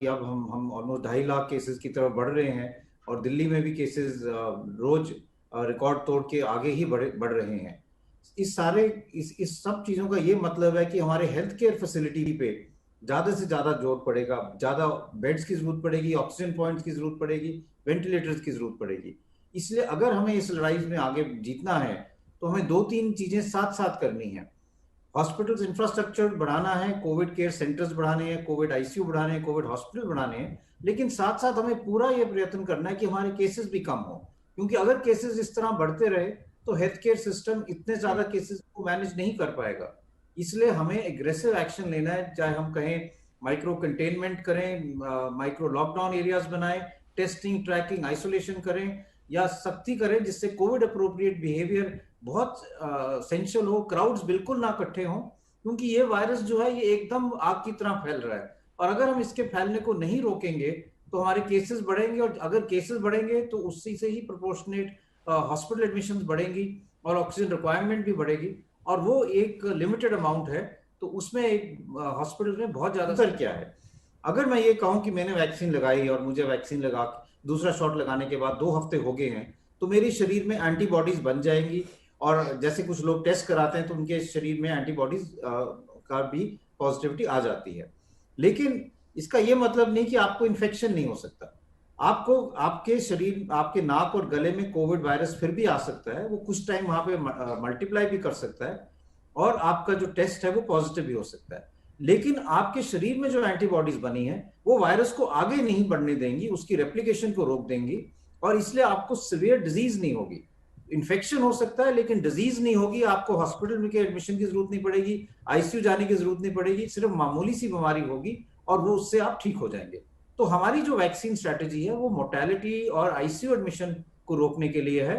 कि अब हम ऑलमोस्ट 2.5 लाख केसेस की तरफ बढ़ रहे हैं और दिल्ली में भी केसेस रोज रिकॉर्ड तोड़ के आगे ही बढ़ रहे हैं। इस सब चीजों का ये मतलब है कि हमारे हेल्थ केयर फैसिलिटी पे ज्यादा से ज्यादा जोर पड़ेगा, ज्यादा बेड्स की जरूरत पड़ेगी, ऑक्सीजन पॉइंट्स की जरूरत पड़ेगी, वेंटिलेटर्स की जरूरत पड़ेगी। इसलिए अगर हमें इस लड़ाई में आगे जीतना है तो हमें दो तीन चीजें साथ साथ करनी है। हॉस्पिटल्स इंफ्रास्ट्रक्चर बढ़ाना है, कोविड केयर सेंटर्स बढ़ाने हैं, कोविड आईसीयू बढ़ाने हैं, कोविड हॉस्पिटल बढ़ाने हैं, लेकिन साथ साथ हमें पूरा ये प्रयत्न करना है कि हमारे केसेस भी कम हो। क्योंकि अगर केसेस इस तरह बढ़ते रहे तो हेल्थ केयर सिस्टम इतने ज्यादा केसेस को मैनेज नहीं कर पाएगा। इसलिए हमें एग्रेसिव एक्शन लेना है, चाहे हम कहें माइक्रो कंटेनमेंट करें, माइक्रो लॉकडाउन एरियाज बनाएं, टेस्टिंग ट्रैकिंग आइसोलेशन करें, या सख्ती करें जिससे कोविड अप्रोप्रिएट बिहेवियर बहुत एसेंशियल हो, क्राउड्स बिल्कुल ना इकट्ठे हों। क्योंकि ये वायरस जो है ये एकदम आग की तरह फैल रहा है और अगर हम इसके फैलने को नहीं रोकेंगे तो हमारे केसेस बढ़ेंगे और अगर केसेस बढ़ेंगे तो उसी से ही प्रोपोर्शनेट हॉस्पिटल एडमिशंस बढ़ेंगी और ऑक्सीजन रिक्वायरमेंट भी बढ़ेगी और वो एक लिमिटेड अमाउंट है। तो उसमें एक हॉस्पिटल में बहुत ज्यादा असर क्या है। अगर मैं ये कहूं कि मैंने वैक्सीन लगाई और मुझे वैक्सीन लगा दूसरा शॉट लगाने के बाद 2 हफ्ते हो गए हैं तो मेरे शरीर में एंटीबॉडीज बन जाएंगी और जैसे कुछ लोग टेस्ट कराते हैं तो उनके शरीर में एंटीबॉडीज का भी पॉजिटिविटी आ जाती है। लेकिन इसका यह मतलब नहीं कि आपको इन्फेक्शन नहीं हो सकता। आपको आपके शरीर, आपके नाक और गले में कोविड वायरस फिर भी आ सकता है, वो कुछ टाइम वहां पे मल्टीप्लाई भी कर सकता है और आपका जो टेस्ट है वो पॉजिटिव भी हो सकता है। लेकिन आपके शरीर में जो एंटीबॉडीज बनी है वो वायरस को आगे नहीं बढ़ने देंगी, उसकी रेप्लिकेशन को रोक देंगी और इसलिए आपको सीवियर डिजीज नहीं होगी। इन्फेक्शन हो सकता है लेकिन डिजीज नहीं होगी, आपको हॉस्पिटल में के एडमिशन की जरूरत नहीं पड़ेगी, आईसीयू जाने की जरूरत नहीं पड़ेगी, सिर्फ मामूली सी बीमारी होगी और वो उससे आप ठीक हो जाएंगे। तो हमारी जो वैक्सीन स्ट्रेटेजी है वो मोर्टेलिटी और आईसीयू एडमिशन को रोकने के लिए है।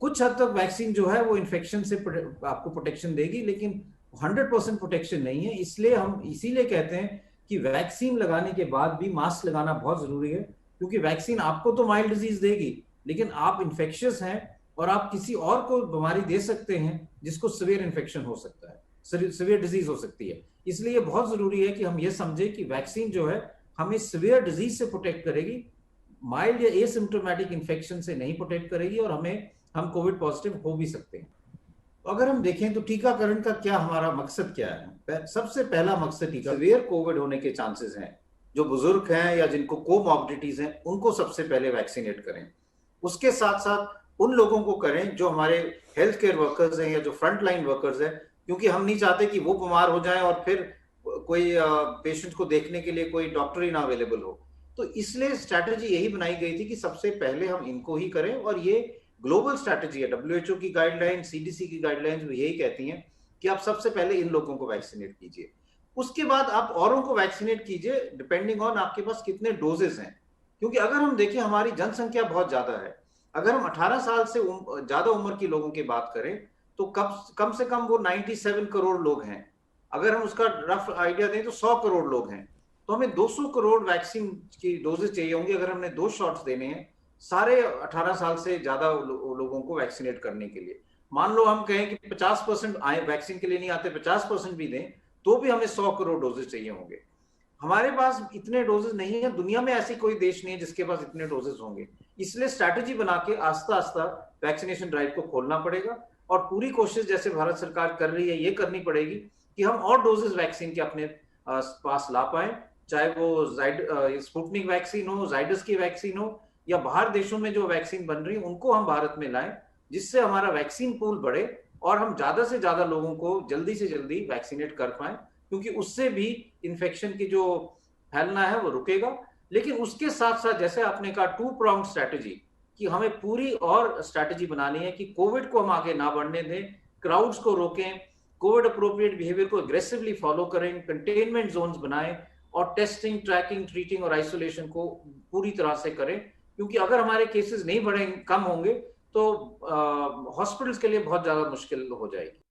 कुछ हद तक वैक्सीन जो है वो इन्फेक्शन से आपको प्रोटेक्शन देगी लेकिन 100% प्रोटेक्शन नहीं है। इसलिए हम इसीलिए कहते हैं कि वैक्सीन लगाने के बाद भी मास्क लगाना बहुत जरूरी है, क्योंकि वैक्सीन आपको तो माइल्ड डिजीज देगी लेकिन आप इन्फेक्शियस हैं और आप किसी और को बीमारी दे सकते हैं जिसको सीवियर इन्फेक्शन हो सकता है, सीवियर डिजीज हो सकती है। इसलिए बहुत जरूरी है कि हम ये समझे कि वैक्सीन जो है हमें सीवियर डिजीज से प्रोटेक्ट करेगी, माइल्ड या एसिम्प्टोमेटिक इन्फेक्शन से नहीं प्रोटेक्ट करेगी और हम कोविड पॉजिटिव हो भी सकते हैं। तो अगर हम देखें तो टीकाकरण का क्या हमारा मकसद क्या है। सबसे पहला मकसद टीका, सीवियर कोविड होने के चांसेस हैं, जो बुजुर्ग हैं या जिनको कोमॉर्बिडिटीज हैं उनको सबसे पहले वैक्सीनेट करें। उसके साथ साथ उन लोगों को करें जो हमारे हेल्थ केयर वर्कर्स हैं या जो फ्रंट लाइन वर्कर्स हैं, क्योंकि हम नहीं चाहते कि वो बीमार हो जाएं और फिर कोई पेशेंट को देखने के लिए कोई डॉक्टर ही ना अवेलेबल हो। तो इसलिए स्ट्रैटेजी यही बनाई गई थी कि सबसे पहले हम इनको ही करें और ये ग्लोबल स्ट्रैटेजी है। डब्ल्यूएचओ की गाइडलाइन, सीडीसी की गाइडलाइंस भी यही कहती हैं कि आप सबसे पहले इन लोगों को वैक्सीनेट कीजिए, उसके बाद आप औरों को वैक्सीनेट कीजिए डिपेंडिंग ऑन आपके पास कितने डोजेस हैं। क्योंकि अगर हम देखें हमारी जनसंख्या बहुत ज्यादा है, अगर हम 18 साल से ज्यादा उम्र के लोगों की बात करें तो कम से कम वो 97 करोड़ लोग हैं। अगर हम उसका रफ आइडिया दें तो 100 करोड़ लोग हैं, तो हमें 200 करोड़ वैक्सीन की डोजेस चाहिए होंगी अगर हमने 2 शॉट्स देने हैं सारे 18 साल से ज्यादा लोगों को वैक्सीनेट करने के लिए। मान लो हम कहें कि 50% आए वैक्सीन के लिए नहीं आते, 50% भी दें तो भी हमें 100 करोड़ डोजेस चाहिए होंगे। हमारे पास इतने डोजेस नहीं है, दुनिया में ऐसी कोई देश नहीं है जिसके पास इतने डोजेस होंगे। इसलिए स्ट्रैटेजी बना के आस्ता आस्ता वैक्सीनेशन ड्राइव को खोलना पड़ेगा और पूरी कोशिश जैसे भारत सरकार कर रही है ये करनी पड़ेगी कि हम और डोजेस वैक्सीन के अपने पास ला पाए, चाहे वो स्पुतनिक वैक्सीन हो, जाइडस की वैक्सीन हो या बाहर देशों में जो वैक्सीन बन रही है उनको हम भारत में लाएं, जिससे हमारा वैक्सीन पूल बढ़े और हम ज्यादा से ज्यादा लोगों को जल्दी से जल्दी वैक्सीनेट कर पाए, क्योंकि उससे भी इन्फेक्शन की जो फैलना है वो रुकेगा। लेकिन उसके साथ साथ जैसे आपने कहा 2 pronged स्ट्रैटेजी, कि हमें पूरी और स्ट्रैटेजी बनानी है कि कोविड को हम आगे ना बढ़ने दें, क्राउड्स को रोकें, कोविड अप्रोप्रिएट बिहेवियर को एग्रेसिवली फॉलो करें, कंटेनमेंट जोन्स बनाएं और टेस्टिंग, ट्रैकिंग, ट्रीटिंग और आइसोलेशन को पूरी तरह से करें। क्योंकि अगर हमारे केसेस नहीं बढ़ेंगे, कम होंगे, तो हॉस्पिटल्स के लिए बहुत ज्यादा मुश्किल हो जाएगी।